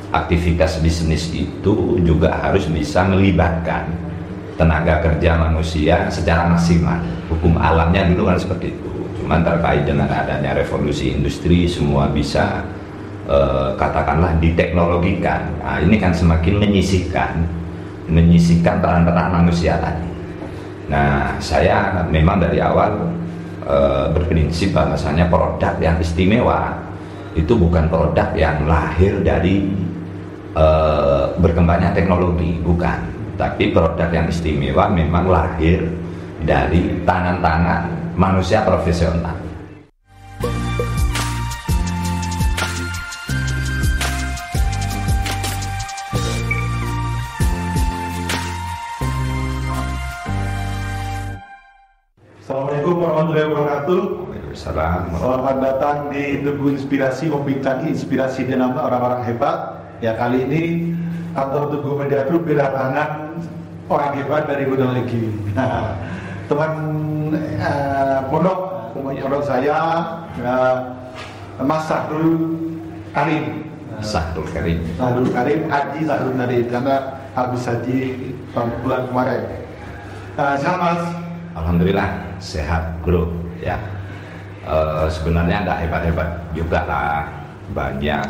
aktivitas bisnis itu juga harus bisa melibatkan tenaga kerja manusia secara maksimal. Hukum alamnya dulu kan seperti itu. Cuman terkait dengan adanya revolusi industri, semua bisa katakanlah diteknologikan. Nah, ini kan semakin menyisihkan peran-peran manusia tadi. Nah, saya memang dari awal berprinsip bahwasanya produk yang istimewa itu bukan produk yang lahir dari berkembangnya teknologi, bukan. Tapi produk yang istimewa memang lahir dari tangan-tangan manusia profesional. Assalamualaikum warahmatullahi wabarakatuh. Waalaikumsalam. Selamat datang di Tugu Inspirasi, membintangi inspirasi dengan orang-orang hebat. Ya, kali ini kantor Tugu Media Group kedatangan orang hebat dari Gunung Legi. Nah, teman pondok saya, Mas Sahrul Karim. Sahrul Karim. Haji Sahrul Karim, karena habis haji bulan kemarin. Selamat Mas. Alhamdulillah sehat bro ya. Sebenarnya nggak hebat-hebat juga lah, banyak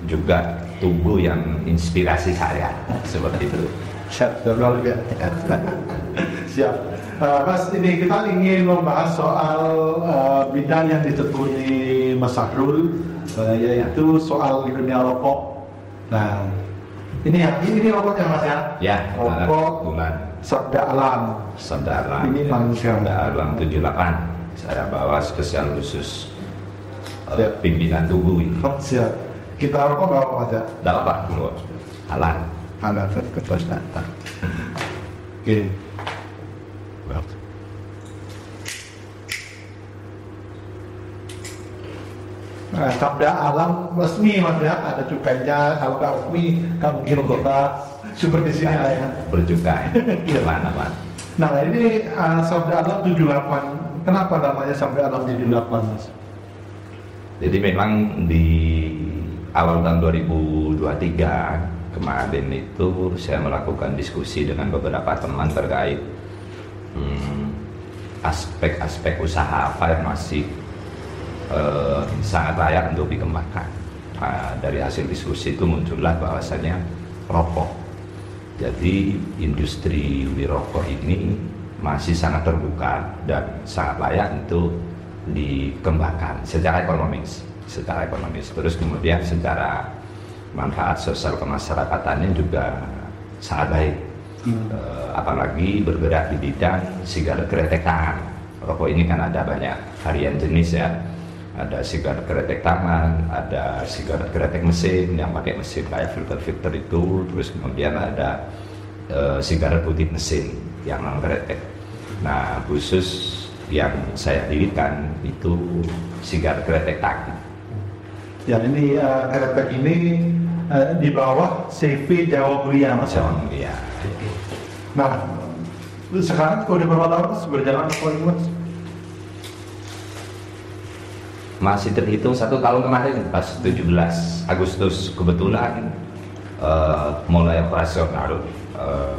juga Tugu yang inspirasi saya seperti itu. Siap. Mas, ini kita ingin membahas soal bidang yang ditekuni Mas Sahrul, yaitu soal di dunia rokok. Nah, ini rokoknya Mas ya? Ya, rokok bulan Sabda Alam. Ini manusia. Sabda Alam 78. Saya bawa spesial khusus pimpinan Tugu ini. Siap. Kita rokok berapa Mas ya? Dapat bro. Halal. Kepas datang. Oke. Nah, Sabda Alam resmi Mas ya, ada cukainya. Kalau nggak resmi, kamu kirim kita sumber di sini lah ya. Bercukai. Gimana Mas? Nah, ini Sabda Alam 78. Kenapa namanya Sabda Alam 78 Mas? Jadi memang di awal tahun 2023 kemarin itu saya melakukan diskusi dengan beberapa teman terkait aspek-aspek usaha apa yang masih sangat layak untuk dikembangkan. Dari hasil diskusi itu muncullah bahwasanya rokok. Jadi industri rokok ini masih sangat terbuka dan sangat layak untuk dikembangkan secara ekonomis. Terus kemudian secara manfaat sosial kemasyarakatannya juga sangat baik. Apalagi bergerak di bidang sigaret kretek tangan. Rokok ini kan ada banyak varian jenis ya. Ada sigaret kretek tangan, ada sigaret kretek mesin yang pakai mesin kayak filter itu. Terus kemudian ada sigaret putih mesin yang non kretek. Nah, khusus yang saya dirikan itu sigaret kretek tangan. Yang ini kretek ini di bawah CV Jawa Mulia Mas. Jawa Mulia. Nah, sekarang sudah berapa tahun Mas berjalan rokok ini Mas? Masih terhitung 1 tahun kemarin pas 17 Agustus kebetulan mulai operasional.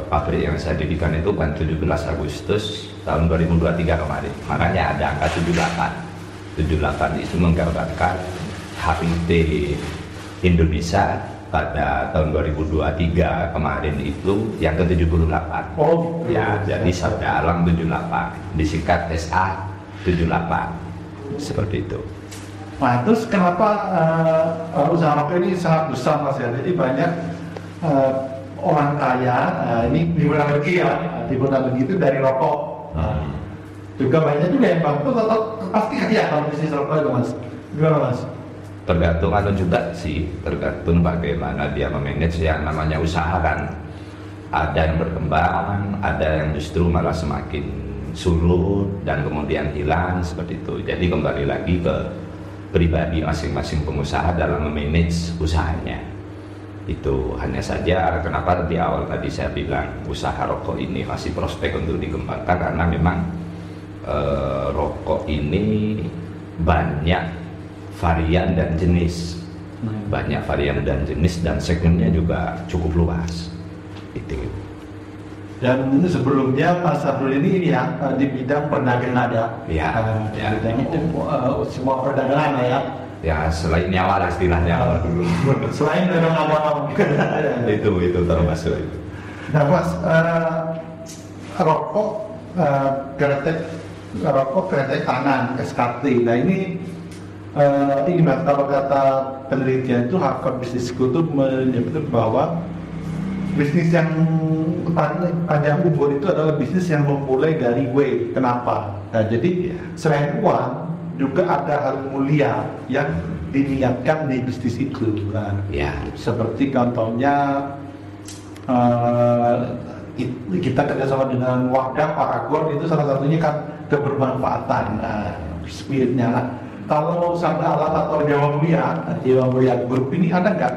Pabrik yang saya dirikan itu kan 17 Agustus tahun 2023 kemarin. Makanya ada angka 78. 78 itu menggambarkan HIT Indonesia pada tahun 2023 kemarin itu yang ke-78. Oh, ya, jadi Sabda Alam 78, disingkat SA 78. Seperti itu. Nah, terus kenapa usaha rokok ini sangat besar Mas ya? Jadi banyak orang kaya, ini di bulan lagi ya, di bulan lagi itu dari rokok. Juga banyak juga yang bangkrut atau pasti kaya kalau bisnis rokok itu Mas. Gimana Mas? Tergantung juga sih, tergantung bagaimana dia memanage yang namanya usaha kan. Ada yang berkembang, ada yang justru malah semakin surut dan kemudian hilang seperti itu. Jadi kembali lagi ke pribadi masing-masing pengusaha dalam memanage usahanya. Itu hanya saja kenapa di awal tadi saya bilang usaha rokok ini masih prospek untuk dikembangkan karena memang rokok ini banyak varian dan jenis banyak varian dan jenis, dan segmennya juga cukup luas. Itu. Dan sebelumnya Mas Abdul ini ya di bidang perdagangan ya. Ya, di bidang semua perdagangan ya. Ya, selain nyawa lah istilahnya dulu. Selain dagang awal. itu termasuk itu. Nah Mas, rokok kretek tangan SKT. Nah ini Mas, kalau kata penelitian itu Harvard Business School itu menyebut bahwa bisnis yang panjang umur itu adalah bisnis yang memulai dari W. Kenapa? Nah, jadi selain uang juga ada hal mulia yang diniatkan di bisnis itu. Nah, seperti contohnya kita kerjasama dengan Wadah Paragon, itu salah satunya kan kebermanfaatan spiritnya lah. Kalau Sabda Alat atau Dewa Mulia Group ini ada nggak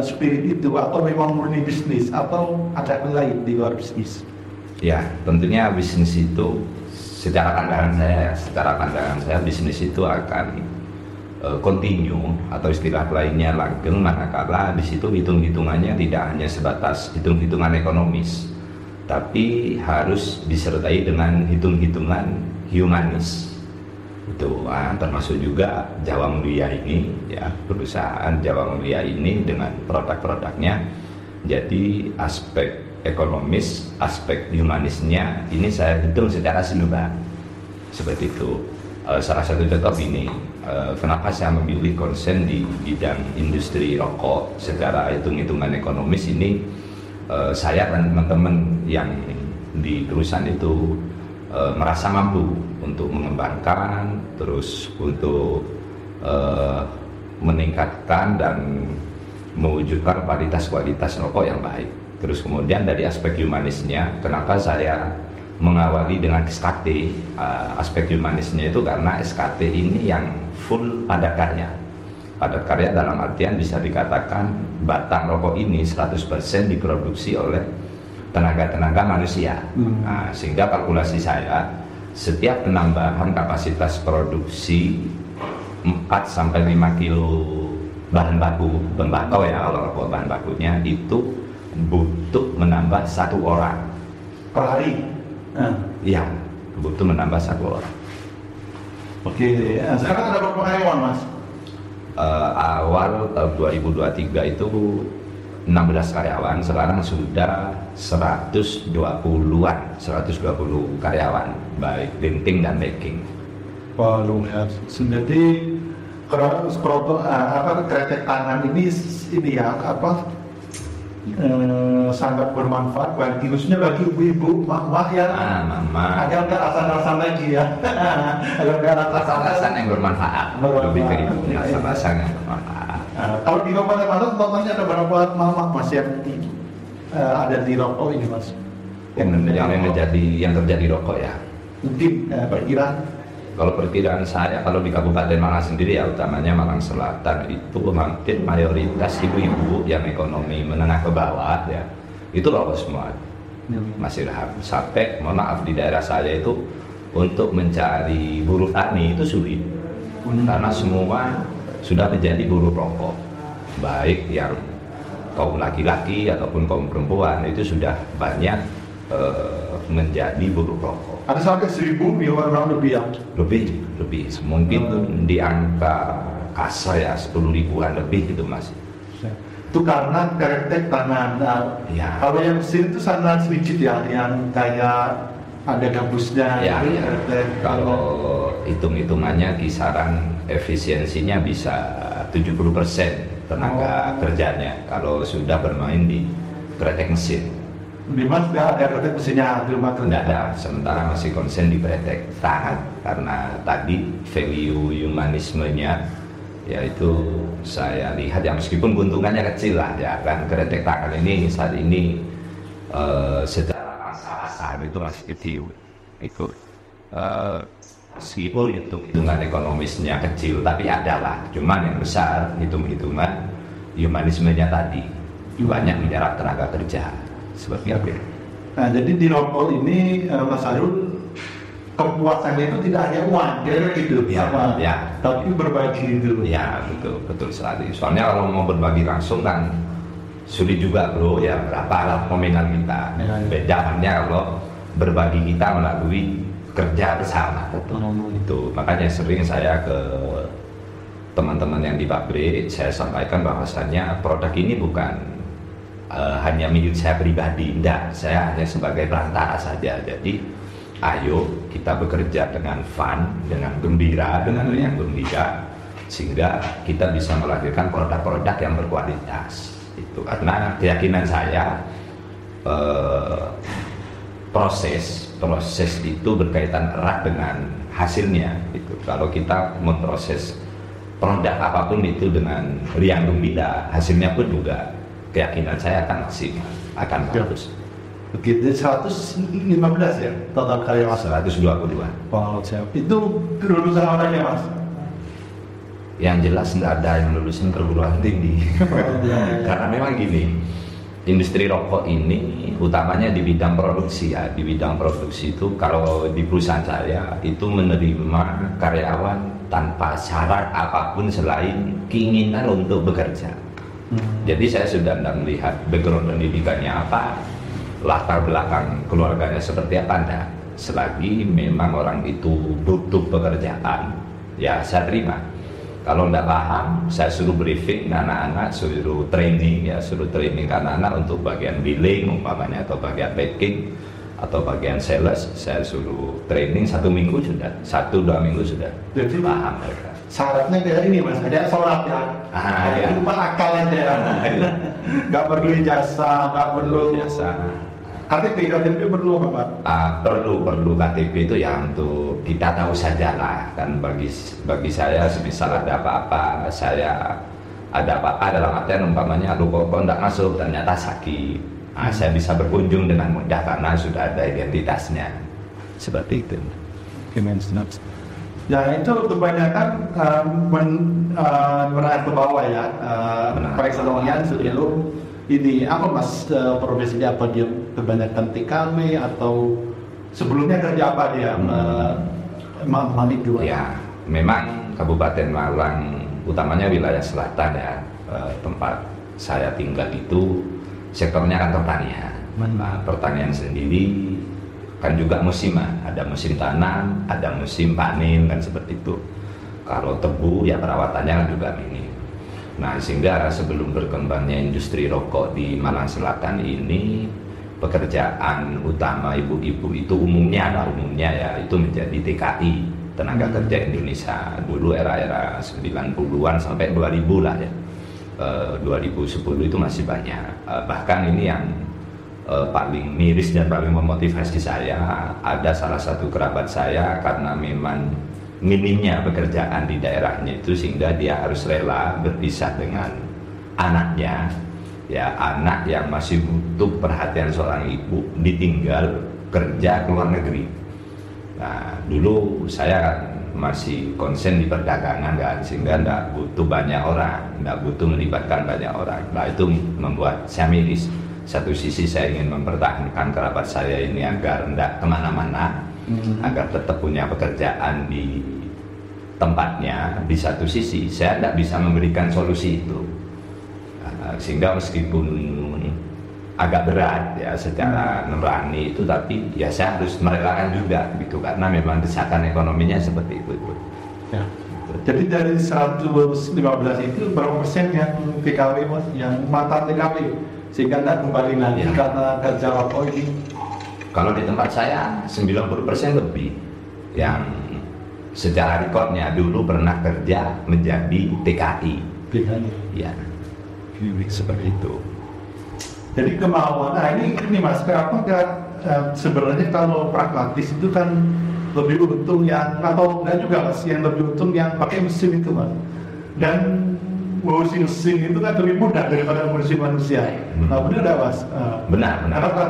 spirit itu, atau memang murni bisnis, atau ada yang lain di luar bisnis? Ya, tentunya bisnis itu secara pandangan saya bisnis itu akan continue, atau istilah lainnya langgeng, manakala di situ hitung-hitungannya tidak hanya sebatas hitung-hitungan ekonomis, tapi harus disertai dengan hitung-hitungan humanis. Itu termasuk juga Jawa Mulia ini, ya, perusahaan Jawa Mulia ini dengan produk-produknya. Jadi aspek ekonomis, aspek humanisnya ini saya hitung secara simultan seperti itu. Salah satu contoh ini, kenapa saya memilih konsen di bidang industri rokok secara hitung-hitungan ekonomis ini. Saya dan teman-teman yang di perusahaan itu merasa mampu untuk mengembangkan, terus untuk meningkatkan dan mewujudkan kualitas rokok yang baik. Terus kemudian dari aspek humanisnya, kenapa saya mengawali dengan SKT, aspek humanisnya itu karena SKT ini yang full padat karya. Padat karya dalam artian bisa dikatakan batang rokok ini 100% diproduksi oleh tenaga manusia. Sehingga kalkulasi saya, setiap penambahan kapasitas produksi 4-5 kilo bahan baku tembakau, ya, kalau rokok bahan bakunya itu butuh menambah 1 orang per hari. Iya, butuh menambah 1 orang. Oke, sekarang ada berapa karyawan, Mas? Awal tahun 2023 itu 16 karyawan, sekarang sudah 120 karyawan, baik printing dan baking. Wah, lumayan. Jadi kretek tangan ini ya sangat bermanfaat bagi, khususnya bagi ibu-ibu, mama yang agak rasa-rasa lagi ya. Agak rasa-rasa yang bermanfaat. Lebih ke itu, rasa yang bermanfaat. Kalau di Kabupaten Malang totalnya ada berapa mama Mas yang ada di rokok ini, Mas? Yang terjadi rokok, ya. Mungkin perkiraan. Kalau perkiraan saya, kalau di Kabupaten Malang sendiri, ya utamanya Malang Selatan, itu mungkin mayoritas ibu-ibu yang ekonomi menengah ke bawah, ya, itu rokok semua. Masih sampai, mohon maaf, di daerah saya itu untuk mencari buruh tani itu sulit, karena semua sudah menjadi buruh rokok, baik yang kaum laki-laki ataupun kaum perempuan, itu sudah banyak menjadi buruh rokok. Ada sampai 1.000 ya, orang lebih ya? Lebih, mungkin di angka kasar ya 10 ribuan lebih gitu, Mas. Itu karena kretek tangan. Ya. Kalau yang mesin itu sangat sedikit ya, yang kayak ada gambusnya. Ya, ya. Kalau hitung-hitungannya kisaran efisiensinya bisa 70% tenaga kerjanya kalau sudah bermain di kretek mesin. Di Mas nggak ada kretek mesinnya di rumah kerja? Nggak ada, sementara masih konsen di kretek tangan, karena tadi value humanismenya yaitu saya lihat ya, meskipun keuntungannya kecil lah ya kan, kretek tangan ini saat ini secara pasar itu masih kecil, itu meskipun hitungan ekonomisnya kecil tapi ada lah, cuman yang besar hitungan humanismenya tadi, banyak menyerap tenaga kerja seperti apa. Nah, jadi di rokok ini Mas Arul kepuasannya itu tidak hanya uang, kira-kira gitu, tapi berbagi itu. Ya, betul sekali. Soalnya kalau mau berbagi langsung kan sulit juga bro, ya berapa nominal kita. Beda halnya kalau berbagi kita melalui kerja bersama. Itu makanya sering saya ke teman-teman yang di pabrik, saya sampaikan bahwasannya produk ini bukan hanya milik saya pribadi, enggak, saya hanya sebagai perantara saja. Jadi ayo kita bekerja dengan fun, dengan gembira, dengan yang gembira, sehingga kita bisa melahirkan produk-produk yang berkualitas. Itu karena keyakinan saya proses itu berkaitan erat dengan hasilnya. Itu kalau kita memproses produk apapun itu dengan riang gembira, hasilnya pun juga keyakinan saya akan maksimal, akan bagus. Begitu 115 ya total karyawan. 122. Wow, siap. Itu lulusan orangnya mas? Yang jelas nggak ada yang lulusan perguruan tinggi. Karena memang gini, industri rokok ini utamanya di bidang produksi ya. Di bidang produksi itu kalau di perusahaan saya itu menerima karyawan tanpa syarat apapun selain keinginan untuk bekerja. Jadi saya sudah tidak melihat background pendidikannya apa, latar belakang keluarganya seperti apa, enggak. Selagi memang orang itu butuh pekerjaan, ya saya terima. Kalau tidak paham, saya suruh briefing anak-anak, suruh training ke anak-anak untuk bagian billing umpamanya, atau bagian packing, atau bagian sales, saya suruh training 1 minggu sudah, 1-2 minggu sudah. Jadi paham mereka. Syaratnya kayak ini mas, ada sholat ya, Ya. Lupa akal aja, nggak perlu ijazah, nggak perlu biasa. KTP perlu apa pak? Perlu KTP itu ya untuk kita tahu saja lah, kan bagi saya semisal ada apa-apa, saya ada apa-apa dalam artian umpamanya lu kok nggak masuk ternyata sakit, saya bisa berkunjung dengan mudah karena sudah ada identitasnya, seperti itu. Ya itu kebanyakan menengah ke bawah ya, perekonomian sebelum ini apa mas, profesinya apa dia, kebanyakan TKW atau sebelumnya kerja apa dia, Malik juga? Ya memang Kabupaten Malang utamanya wilayah selatan ya, tempat saya tinggal itu sektornya kan pertanian. Pertanian sendiri kan juga musiman, ada musim tanam, ada musim panen kan seperti itu. Kalau tebu ya perawatannya kan juga minim. Nah sehingga sebelum berkembangnya industri rokok di Malang Selatan ini, pekerjaan utama ibu-ibu itu umumnya ya itu menjadi TKI, tenaga kerja Indonesia. Dulu era-era 90-an sampai 2000 lah ya, 2010 itu masih banyak. Bahkan ini yang paling miris dan paling memotivasi saya, ada salah satu kerabat saya karena memang minimnya pekerjaan di daerahnya itu sehingga dia harus rela berpisah dengan anaknya, ya anak yang masih butuh perhatian seorang ibu, ditinggal kerja ke luar negeri. Nah dulu saya masih konsen di perdagangan kan, sehingga tidak butuh banyak orang, tidak butuh melibatkan banyak orang. Nah itu membuat saya miris. Satu sisi saya ingin mempertahankan kerabat saya ini agar tidak kemana-mana, agar tetap punya pekerjaan di tempatnya. Di satu sisi saya tidak bisa memberikan solusi itu, sehingga meskipun agak berat ya secara nurani itu, tapi ya saya harus merelakan juga gitu, karena memang desakan ekonominya seperti itu. Ya. Jadi dari 115 itu berapa persen yang TKW mas, yang mantan TKW? Sehingga tidak kembali lagi karena kerja rokok ini. Kalau di tempat saya 90% lebih yang secara rekodnya dulu pernah kerja menjadi TKI. Ya, seperti itu. Jadi kemauan, nah ini mas, apa sebenarnya kalau pragmatis itu kan lebih untung yang, atau enggak juga mas, yang lebih untung yang pakai mesin itu mas. Dan ngurusin mesin itu kan lebih mudah daripada ngurusin manusia. Nah, benar nggak mas? Benar. Kenapa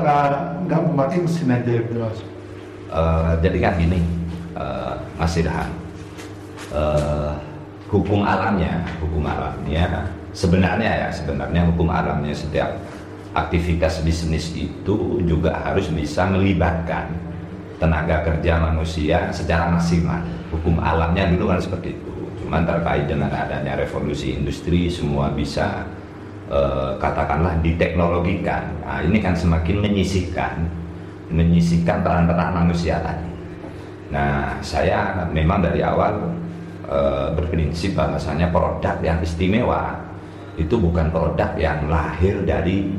nggak memakai mesin aja gitu mas? Jadi kan gini, Mas Irhan, hukum alamnya sebenarnya hukum alamnya setiap aktivitas bisnis itu juga harus bisa melibatkan tenaga kerja manusia secara maksimal. Hukum alamnya dulu kan seperti itu. Cuman terkait dengan adanya revolusi industri, semua bisa katakanlah diteknologikan. Nah, ini kan semakin menyisihkan peran-peran manusia tadi. Nah, saya memang dari awal berprinsip bahwasanya produk yang istimewa itu bukan produk yang lahir dari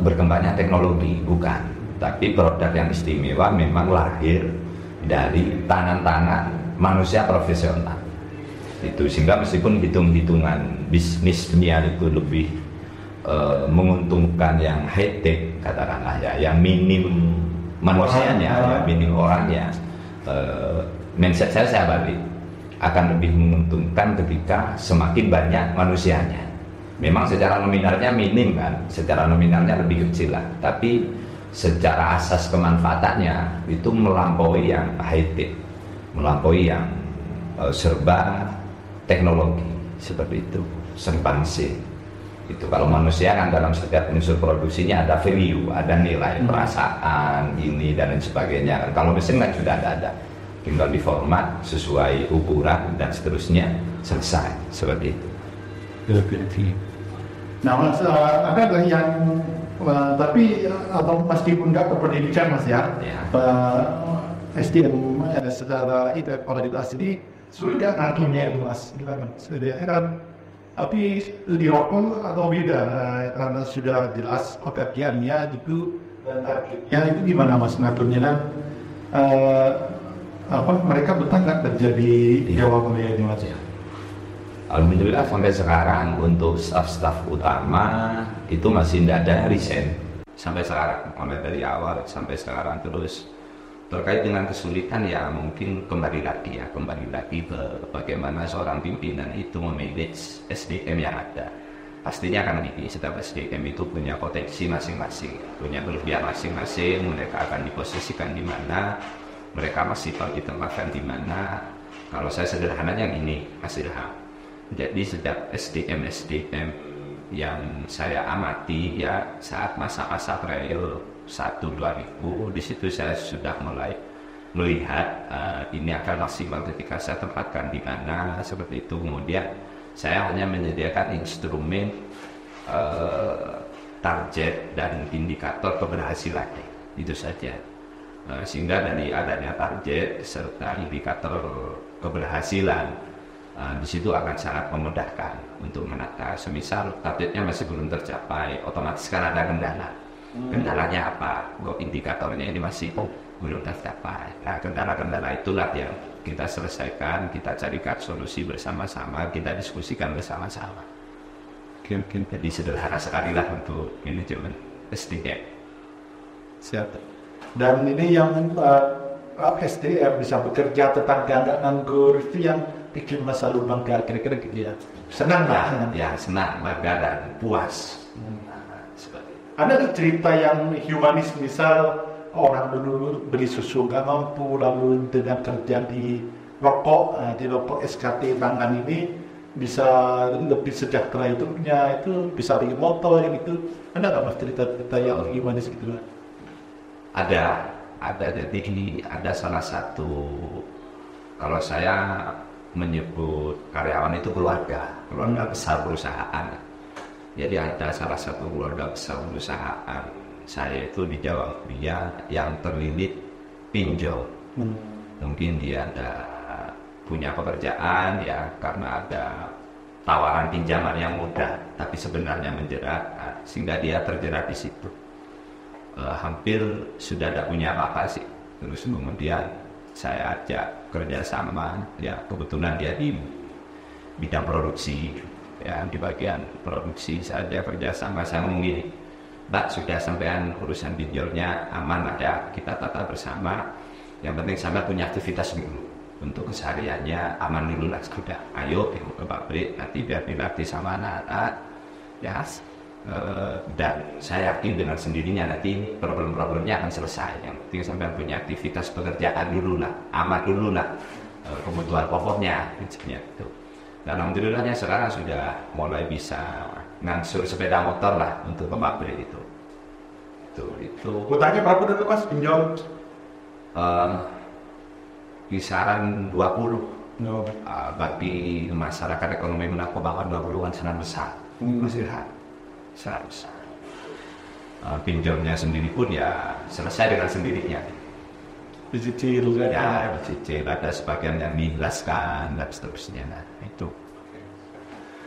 berkembangnya teknologi, bukan. Tapi produk yang istimewa memang lahir dari tangan-tangan manusia profesional. Itu sehingga meskipun hitung-hitungan bisnisnya itu lebih menguntungkan yang high tech, katakanlah ya, yang minim manusianya, ya, minim orangnya, mindset saya balik akan lebih menguntungkan ketika semakin banyak manusianya. Memang secara nominalnya minim kan, secara nominalnya lebih kecil lah, tapi secara asas kemanfaatannya itu melampaui yang high tech, melampaui yang serba teknologi seperti itu, serba mesin. Itu kalau manusia kan dalam setiap unsur produksinya ada value, ada nilai, perasaan, ini dan lain sebagainya. Kalau mesin kan sudah ada, tinggal di format sesuai ukuran dan seterusnya, selesai seperti itu. Nah, Mas, ada yang tapi atau meskipun nggak berpendidikan, Mas ya. SDM secara itu kualitas ini sudah ngaturnya itu, Mas. Sudah kan, tapi di rokok atau beda, karena sudah jelas pekerjaannya itu dan targetnya itu gimana, Mas, ngaturnya dan mereka betah nggak terjadi jawabannya ini, Mas ya? Alhamdulillah sampai sekarang untuk staf-staf utama itu masih tidak ada resign sampai sekarang, mulai dari awal sampai sekarang. Terus terkait dengan kesulitan ya mungkin kembali lagi ke bagaimana seorang pimpinan itu memanage SDM yang ada. Pastinya kan ini setiap SDM itu punya potensi masing-masing, punya kelebihan masing-masing. Mereka akan diposisikan di mana, mereka masih tahu ditempatkan di mana. Kalau saya sederhananya ini, Mas Ilham. Jadi sejak SDM yang saya amati ya saat masa-masa trial 1-2000, di situ saya sudah mulai melihat ini akan maksimal ketika saya tempatkan di mana seperti itu. Kemudian saya hanya menyediakan instrumen target dan indikator keberhasilan, itu saja. Sehingga dari adanya target serta indikator keberhasilan, di situ akan sangat memudahkan untuk menata. Semisal targetnya masih belum tercapai, otomatis kan ada kendala. Kendalanya apa? Indikatornya ini masih belum tercapai. Nah, kendala-kendala itulah yang kita selesaikan, kita carikan solusi bersama-sama, kita diskusikan bersama-sama. Jadi sederhana sekali lah untuk manajemen SDM. Siap. Dan ini yang SDM bisa bekerja, tetangga nggak nganggur, itu yang bikin masa lu bangga, kira-kira gitu ya. Senang lah. Ya, senang, bangga dan puas. Ada cerita yang humanis, misal orang dulu beli susu nggak mampu, lalu dengan kerja di rokok SKT Tangan ini bisa lebih sejahtera hidupnya, itu bisa beli motor gitu. Ada nggak, Mas, cerita-cerita yang humanis gitu? Ada. Jadi ini ada salah satu, kalau saya menyebut karyawan itu keluarga besar perusahaan. Jadi ada salah satu keluarga besar perusahaan saya itu di Jawa, dia yang terlilit pinjol. Mungkin dia ada punya pekerjaan ya, karena ada tawaran pinjaman yang mudah tapi sebenarnya menjerat, sehingga dia terjerat di situ. Hampir sudah tidak punya apa-apa sih. Terus kemudian saya ajak kerjasama, ya kebetulan dia di bidang produksi, ya di bagian produksi saja kerjasama. Saya ngomong gini, Mbak, sudah sampean urusan pinjolnya aman, ada kita tata bersama. Yang penting sampai punya aktivitas dulu untuk kesehariannya aman dulu lah, sudah. Ayo ke pabrik, nanti biar dilatih sama anak-anak, ya. Dan saya yakin dengan sendirinya nanti problem-problemnya akan selesai. Yang penting sampai punya aktivitas pekerjaan dulu lah, aman dulu lah, kebutuhan pokoknya itu. Dan alhamdulillahnya sekarang sudah mulai bisa ngangsur sepeda motor lah untuk ke pabrik itu. Bertanya berapa dulu, Mas, pinjol? Eh, kisaran 20. No. Bagi masyarakat ekonomi menengah ke bawah 20-an sangat besar. Masih sangat besar. Pinjamnya sendiri pun ya selesai dengan sendirinya. Dicicil kan? Ya, dicicil, ada sebagian yang dihilaskan dan seterusnya. Nah, itu.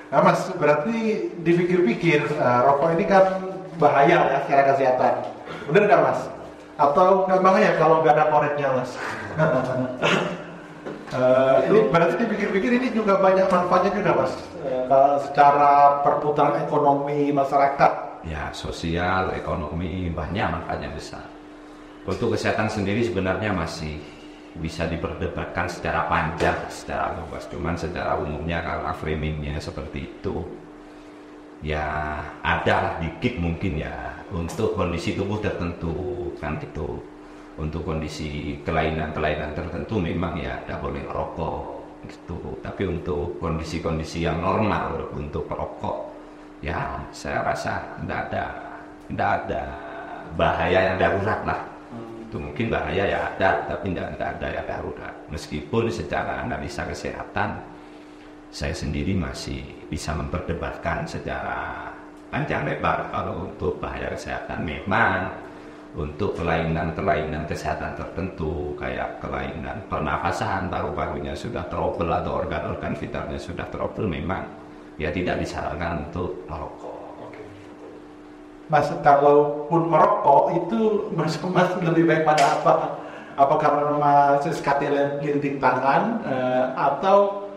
Nah Mas, berarti dipikir-pikir rokok ini kan bahaya ya secara kesehatan. Bener nggak Mas? Atau nggak bahaya kalau nggak ada koreknya Mas? Ini berarti dipikir-pikir ini juga banyak manfaatnya juga Mas. Secara perputaran ekonomi masyarakat. Ya, sosial, ekonomi, banyak manfaatnya besar. Untuk kesehatan sendiri sebenarnya masih bisa diperdebatkan secara panjang, secara luas. Cuman secara umumnya kalau framingnya seperti itu, ya ada dikit mungkin ya untuk kondisi tubuh tertentu kan itu. Untuk kondisi kelainan-kelainan tertentu memang ya tidak boleh merokok gitu. Tapi untuk kondisi-kondisi yang normal untuk perokok, ya saya rasa tidak ada bahaya yang darurat lah. Itu mungkin bahaya ya ada, tapi tidak ada yang darurat. Meskipun secara analisa kesehatan saya sendiri masih bisa memperdebatkan secara panjang lebar kalau untuk bahaya kesehatan. Memang untuk kelainan-kelainan kesehatan tertentu kayak kelainan pernafasan, paru-parunya sudah trouble atau organ-organ vitalnya sudah trouble, memang ya tidak disarankan untuk merokok. Mas, kalaupun merokok itu Mas lebih baik pada apa? Apa karena Mas SKT linting tangan atau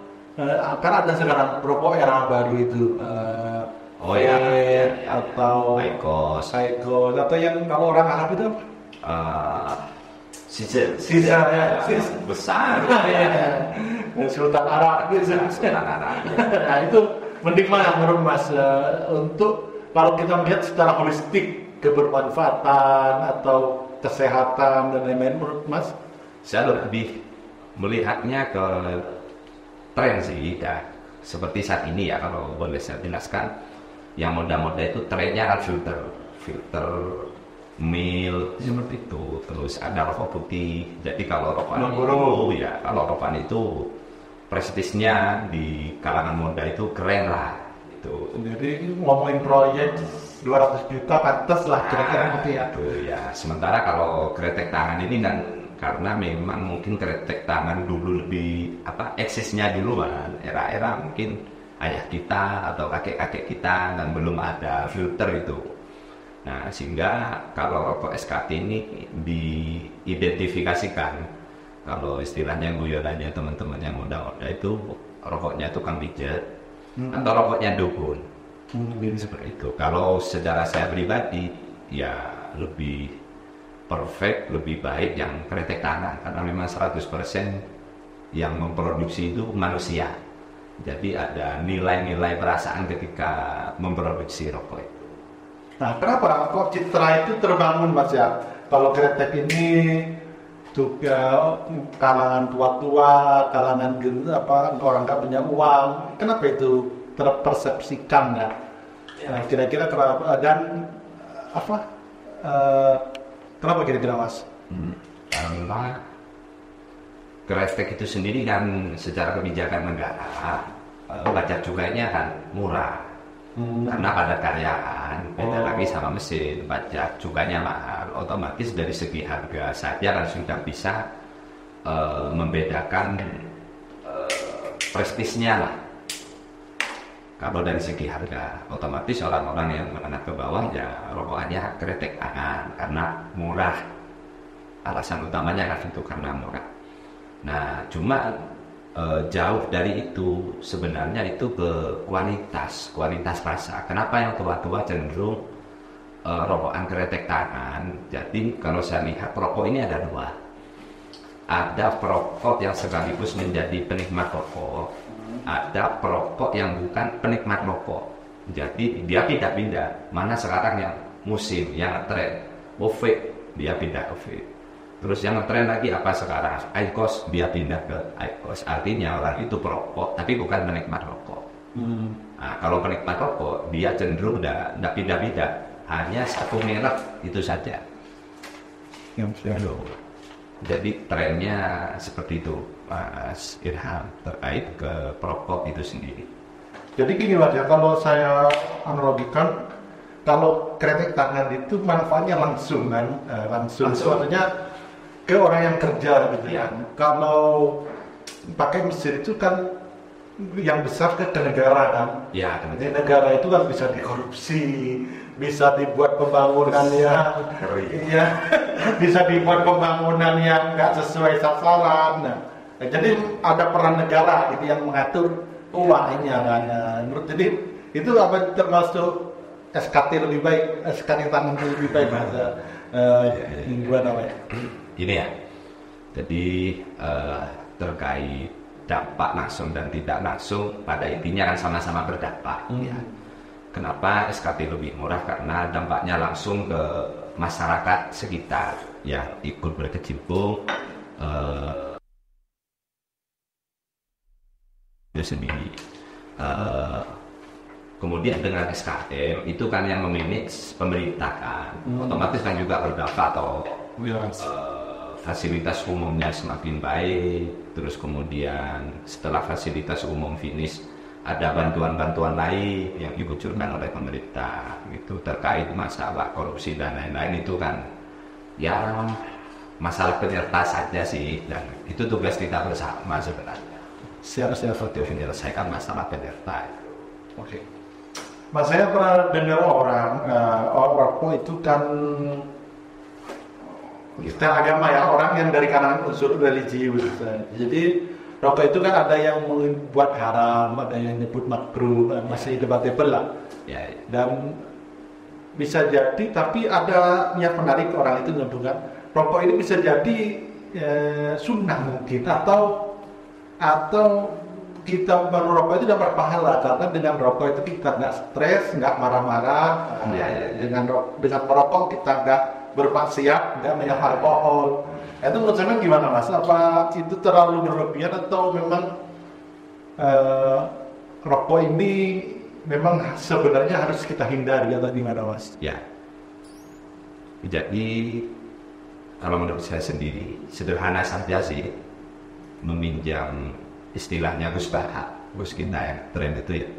kan ada sekarang rokok era baru itu atau Aikos atau yang kalau orang Arab itu sisa besar Sultan Arab gitu. Nah itu mending mana menurut Mas untuk kalau kita melihat secara holistik kebermanfaatan atau kesehatan dan lain-lain menurut Mas? Saya lebih melihatnya ke tren sih ya. Seperti saat ini ya, kalau boleh saya jelaskan, yang moda-moda itu trennya kan filter mil seperti itu. Terus ada rokok putih. Jadi kalau rokokan itu ya, kalau rokokan itu prestisnya di kalangan moda itu keren lah itu. Jadi ngomongin proyek 200 juta pantas lah kira-kira gitu ya. Ya, sementara kalau kretek tangan ini kan karena memang mungkin kretek tangan dulu lebih eksesnya dulu kan, era-era mungkin ayah kita atau kakek-kakek kita dan belum ada filter itu. Nah, sehingga kalau rokok SKT ini diidentifikasikan, kalau istilahnya guyonannya teman-teman yang muda-muda itu rokoknya tukang pijat atau rokoknya dukun. Seperti itu. Kalau secara saya pribadi ya lebih perfect, lebih baik yang kretek tangan karena memang 100% yang memproduksi itu manusia. Jadi ada nilai-nilai perasaan ketika memproduksi rokok itu. Nah, kenapa kok citra itu terbangun Mas ya? Kalau kretek ini juga kalangan tua-tua, kalangan orang nggak punya uang, kenapa itu terpersepsikan ya? Nah, kira-kira kenapa dan kenapa kira-kira Mas? Karena kretek itu sendiri kan secara kebijakan negara pajak cukainya kan murah. Karena padat karya kan, beda lagi sama mesin, pajak cukainya mahal, otomatis dari segi harga saja kan sudah bisa membedakan prestisnya lah. Kalau dari segi harga, otomatis orang-orang yang menengah ke bawah ya rokokannya kretek tangan karena murah. Alasan utamanya kan itu karena murah. Nah, cuma jauh dari itu sebenarnya itu ke kualitas rasa. Kenapa yang tua-tua cenderung rokokan kretek tangan? Jadi kalau saya lihat rokok ini ada dua. Ada perokok yang sekaligus menjadi penikmat rokok. Ada perokok yang bukan penikmat rokok. Jadi dia pindah-pindah. Mana sekarang yang musim, yang tren vape, dia pindah ke vape. Terus yang ngetren lagi apa sekarang? Aikos, dia pindah ke Aikos. Artinya orang itu perokok, tapi bukan penikmat rokok. Nah, kalau penikmat rokok, dia cenderung tidak pindah-pindah. Hanya satu merek itu saja. Jadi trennya seperti itu, Mas Irham, terkait ke perokok itu sendiri. Jadi gini Mas ya, kalau saya analogikan, kalau kretek tangan itu manfaatnya langsung kan, langsung. Artinya ke orang yang kerja gitu ya. Kalau pakai mesin itu kan yang besar ke negara kan. Ya, Di negara itu kan bisa dikorupsi, bisa dibuat pembangunan yang, iya, bisa dibuat pembangunan yang nggak sesuai sasaran. Nah, jadi ada peran negara gitu yang mengatur uangnya kan. Menurut jadi itu apa termasuk SKT lebih baik, SKT tangan lebih baik bahasa gua namanya. Ini ya. Jadi terkait dampak langsung dan tidak langsung pada intinya kan sama-sama berdampak. Ya. Kenapa SKT lebih murah? Karena dampaknya langsung ke masyarakat sekitar, ya ikut berkecimpung itu sendiri. Kemudian dengan SKM itu kan yang memanage pemerintah kan, otomatis kan juga berdampak atau fasilitas umumnya semakin baik. Terus kemudian setelah fasilitas umum finish, ada bantuan-bantuan lain yang dikucurkan oleh pemerintah gitu terkait masalah korupsi dan lain-lain. Itu kan ya masalah penyerta saja sih, dan itu tugas kita bersama sebenarnya. Siap-siap Untuk menyelesaikan masalah penyerta. Oke. Mas, saya pernah dengar orang rokok itu kan kita agama ya, orang yang dari kalangan unsur religius. Jadi rokok itu kan ada yang membuat haram, ada yang nyebut makruh, masih debatable lah. Ya. Dan bisa jadi, tapi ada niat menarik orang itu menyebutkan rokok ini bisa jadi sunnah mungkin, atau kita merokok itu dapat pahala karena dengan rokok itu kita nggak stres, nggak marah-marah. Dengan merokok kita nggak bermaksiat, nggak minum alkohol. Itu menurut saya gimana Mas? Apa itu terlalu berlebihan atau memang rokok ini memang sebenarnya harus kita hindari atau gimana Mas? Ya. Jadi kalau menurut saya sendiri sederhana saja sih, meminjam istilahnya Gus kita yang tren itu ya.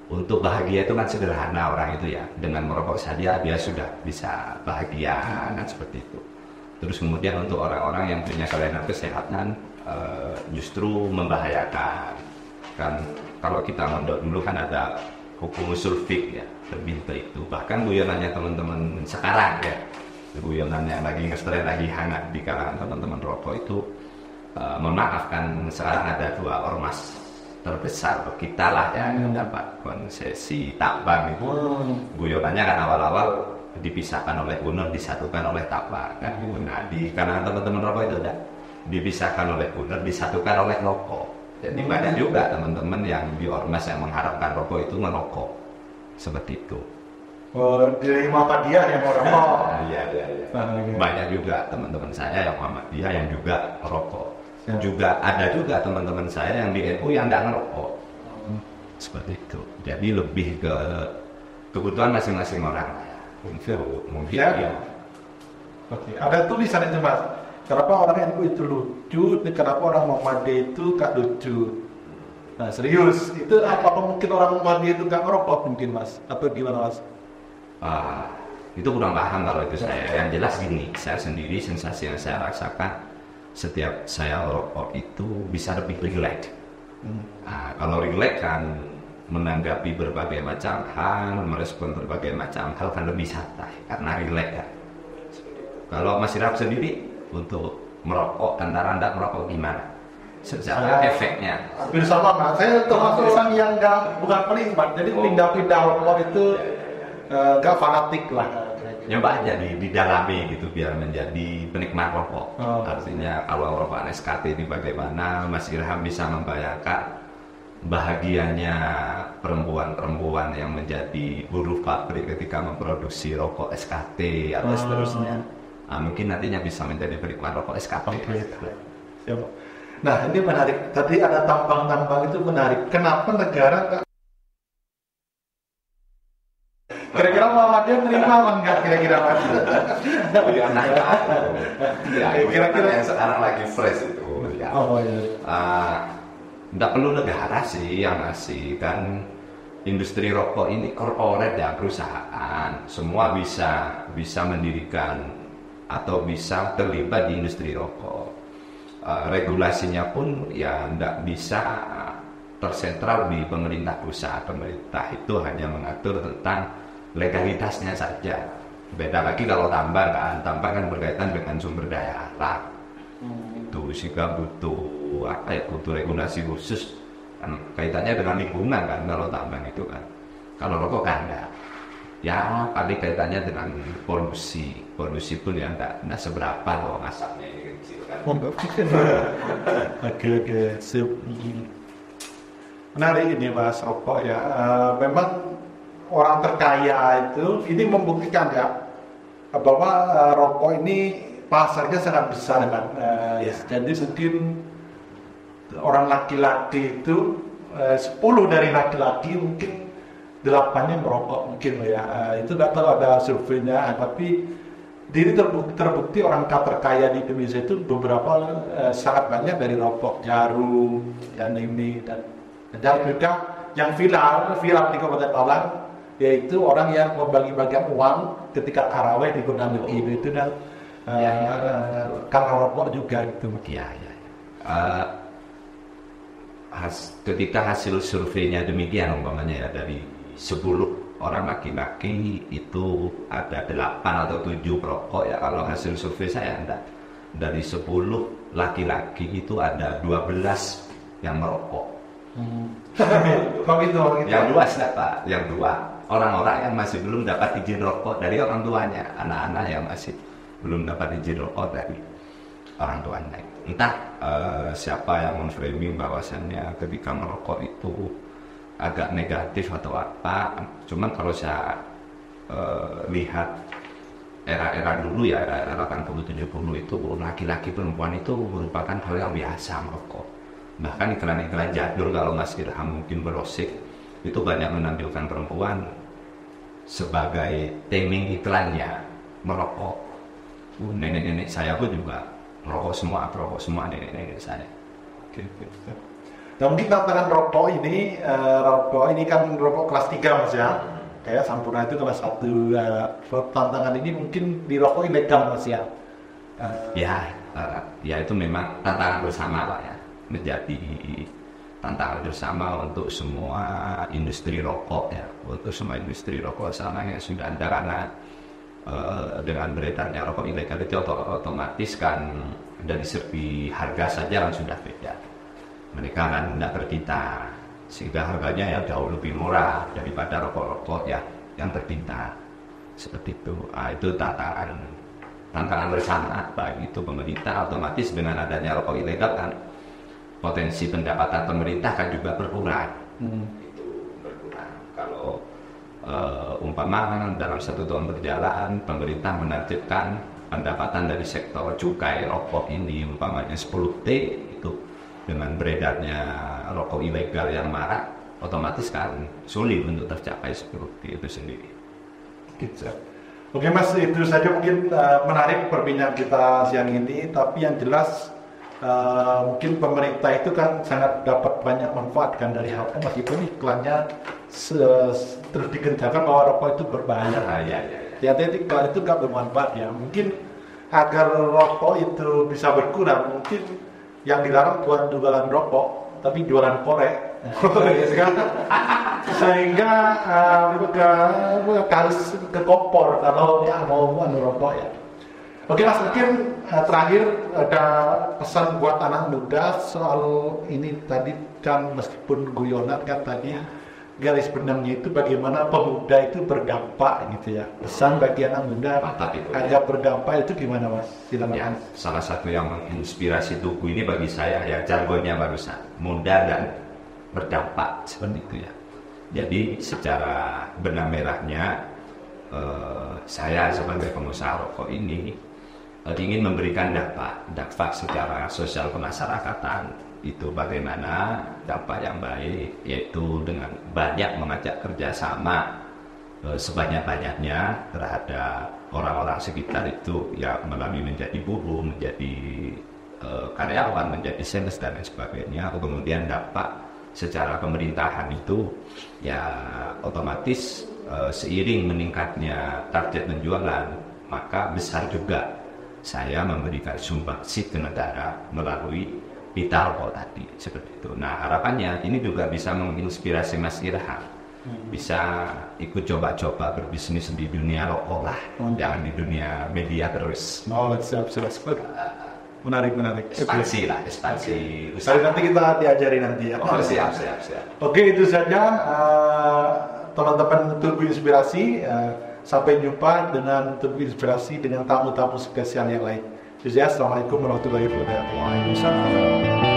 Untuk bahagia itu kan sederhana orang itu ya, dengan merokok saja dia sudah bisa bahagia kan, seperti itu. Terus kemudian untuk orang-orang yang punya kelainan kesehatan justru membahayakan kan. Kalau kita mondok dulu kan ada hukum usul fiqh ya, lebih ke itu. Bahkan guyonannya teman-teman sekarang ya, guyonan yang lagi ngetren, lagi hangat di kalangan teman-teman rokok itu, mohon maaf kan sekarang ada dua ormas terbesar kita lah ya yang dapat konsesi takbang itu. Guyonannya kan awal-awal dipisahkan oleh UNER, disatukan oleh takbang kan. Nah di kalangan teman-teman rokok itu udah dipisahkan oleh UNER, disatukan oleh rokok. Jadi banyak juga teman-teman yang di ormas yang mengharapkan rokok itu merokok seperti itu. Dari Muhammadiyah yang merokok. Iya. Banyak juga teman-teman saya yang Muhammadiyah yang juga merokok. Juga ada juga teman-teman saya yang di NU yang tidak ngerokok. Seperti itu. Jadi lebih ke kebutuhan masing-masing orang. Mungkin ya. Oke. Ada tulisan itu Mas. Kenapa orang NU itu lucu, kenapa orang Muhammadiyah itu gak lucu? Nah serius, itu apa mungkin orang Muhammadiyah itu gak ngerokok mungkin Mas? Atau gimana Mas? Itu kurang paham kalau itu saya. Yang jelas gini, saya sendiri sensasi yang saya rasakan setiap saya rokok itu bisa lebih relax. Kalau relax kan menanggapi berbagai macam hal, merespon berbagai macam hal kan lebih santai karena relax ya. Kalau Mas Irham sendiri untuk merokok, antara Anda merokok gimana? Secara efeknya? Hampir sama Mas. Saya termasuk orang yang bukan penikmat, jadi pindah-pindah rokok itu nggak fanatik lah. Nyoba aja didalami gitu biar menjadi penikmat rokok. Artinya kalau rokok SKT ini bagaimana Mas Irham bisa membayangkan bahagianya perempuan-perempuan yang menjadi buruh pabrik ketika memproduksi rokok SKT atau seterusnya. Mungkin nantinya bisa menjadi penikmat rokok SKT. Nah ini menarik. Tadi ada tambang-tambang itu menarik. Kenapa negara Kira-kira Muhammadiyah menerima apa enggak kira-kira Mas? Ya, nah, ya, Kira-kira yang sekarang lagi fresh itu. Ya. Oh iya. Nggak perlu negara sih yang ngasih, kan industri rokok ini korporat ya, perusahaan semua bisa mendirikan atau bisa terlibat di industri rokok. Regulasinya pun ya nggak bisa tersentral di pemerintah pusat. Pemerintah itu hanya mengatur tentang legalitasnya saja. Beda lagi kalau tambang kan berkaitan dengan sumber daya alam. Itu sehingga butuh regulasi khusus, kan kaitannya dengan lingkungan kan kalau tambang itu kan. Kalau rokok kan enggak. Ya paling kaitannya dengan polusi pun ya enggak seberapa loh asapnya ini kecil kan. Oke, sip. Menarik ini Mas rokok ya. Memang orang terkaya itu ini membuktikan ya bahwa rokok ini pasarnya sangat besar kan. Jadi mungkin orang laki-laki itu 10 dari laki-laki mungkin 8-nya merokok mungkin ya. Itu nggak tahu ada surveinya, tapi jadi terbukti orang terkaya di Indonesia itu beberapa sangat banyak dari rokok, jarum dan ini dan juga yang viral di Kabupaten Malang, yaitu orang yang membagi-bagikan uang ketika tarawih di Gunung Medina itu dan karena rokok juga gitu. Ya. Ketika hasil surveinya demikian umpamanya ya, dari 10 orang laki-laki itu ada 8 atau 7 perokok ya, kalau hasil survei saya enggak. Dari 10 laki-laki itu ada 12 yang merokok. Kok gitu? Yang 2 siapa? Yang 2 orang-orang yang masih belum dapat izin rokok dari orang tuanya, anak-anak yang masih belum dapat izin rokok dari orang tuanya. Entah siapa yang memframing bahwasannya ketika merokok itu agak negatif atau apa. Cuman kalau saya lihat era-era dulu ya, era 80-70 itu laki-laki perempuan itu merupakan hal yang biasa merokok. Bahkan iklan-iklan jadul kalau Mas Ilham mungkin berosik itu banyak menampilkan perempuan sebagai theming iklannya merokok. Nenek-nenek saya pun juga merokok semua nenek-nenek saya. Oke. Nah mungkin tantangan rokok ini kan rokok kelas 3 Mas ya. Kayak Sampurna itu kelas 1. Tantangan ini mungkin di rokok ilegal Mas ya. Ya itu memang tantangan bersama Pak ya. Menjadi tantangan bersama untuk semua industri rokok ya, untuk semua industri rokok sama yang sudah ada, karena dengan beredarnya rokok ilegal itu otomatis kan dari segi harga saja kan sudah beda. Mereka kan tidak tertita, sehingga harganya ya jauh lebih murah daripada rokok-rokok ya yang tertita seperti itu. Itu tantangan bersama bagi itu pemerintah. Otomatis dengan adanya rokok ilegal kan potensi pendapatan pemerintah kan juga berkurang. Itu berkurang. Kalau umpama dalam 1 tahun berjalan pemerintah menargetkan pendapatan dari sektor cukai rokok ini umpamanya 10T, itu dengan beredarnya rokok ilegal yang marak, otomatis kan sulit untuk tercapai 10T itu sendiri. Gitu. Oke Mas, itu saja mungkin menarik perbincangan kita siang ini, tapi yang jelas mungkin pemerintah itu kan sangat dapat banyak manfaat kan dari rokok, meskipun iklannya terus digencarkan bahwa rokok itu berbahaya. Jadi iklan itu nggak bermanfaat ya. Mungkin agar rokok itu bisa berkurang, mungkin yang dilarang bukan jualan rokok, tapi jualan korek. Sehingga harus ke kompor kalau ya mau rokok ya. Oke Mas, mungkin terakhir ada pesan buat anak muda soal ini tadi kan, meskipun guyonan kan tadi garis benangnya itu bagaimana pemuda itu berdampak gitu ya. Pesan bagi anak muda agar berdampak itu gimana Mas? Silakan. Ya, salah satu yang menginspirasi buku ini bagi saya ya jargonnya barusan, muda dan berdampak seperti itu ya. Jadi secara benang merahnya saya sebagai pengusaha rokok ini ingin memberikan dampak secara sosial kemasyarakatan. Itu bagaimana dampak yang baik, yaitu dengan banyak mengajak kerjasama sebanyak-banyaknya terhadap orang-orang sekitar itu, ya melalui menjadi buruh, menjadi karyawan, menjadi sales dan lain sebagainya. Kemudian dampak secara pemerintahan itu ya otomatis seiring meningkatnya target penjualan, maka besar juga saya memberikan sumbangsi ke negara melalui pita rokok tadi, seperti itu. Nah, harapannya ini juga bisa menginspirasi Mas Irham, bisa ikut coba-coba berbisnis di dunia rokok lah, jangan di dunia media terus. Oh, siap. Menarik. Ekspansi lah, ekspansi Usaha nanti kita diajari nanti ya. Oh, siap. Oke, itu saja teman-teman Turbo Inspirasi. Sampai jumpa dengan Turbo Inspirasi dengan tamu-tamu spesial yang lain. Assalamualaikum warahmatullahi wabarakatuh. Waalaikumsalam.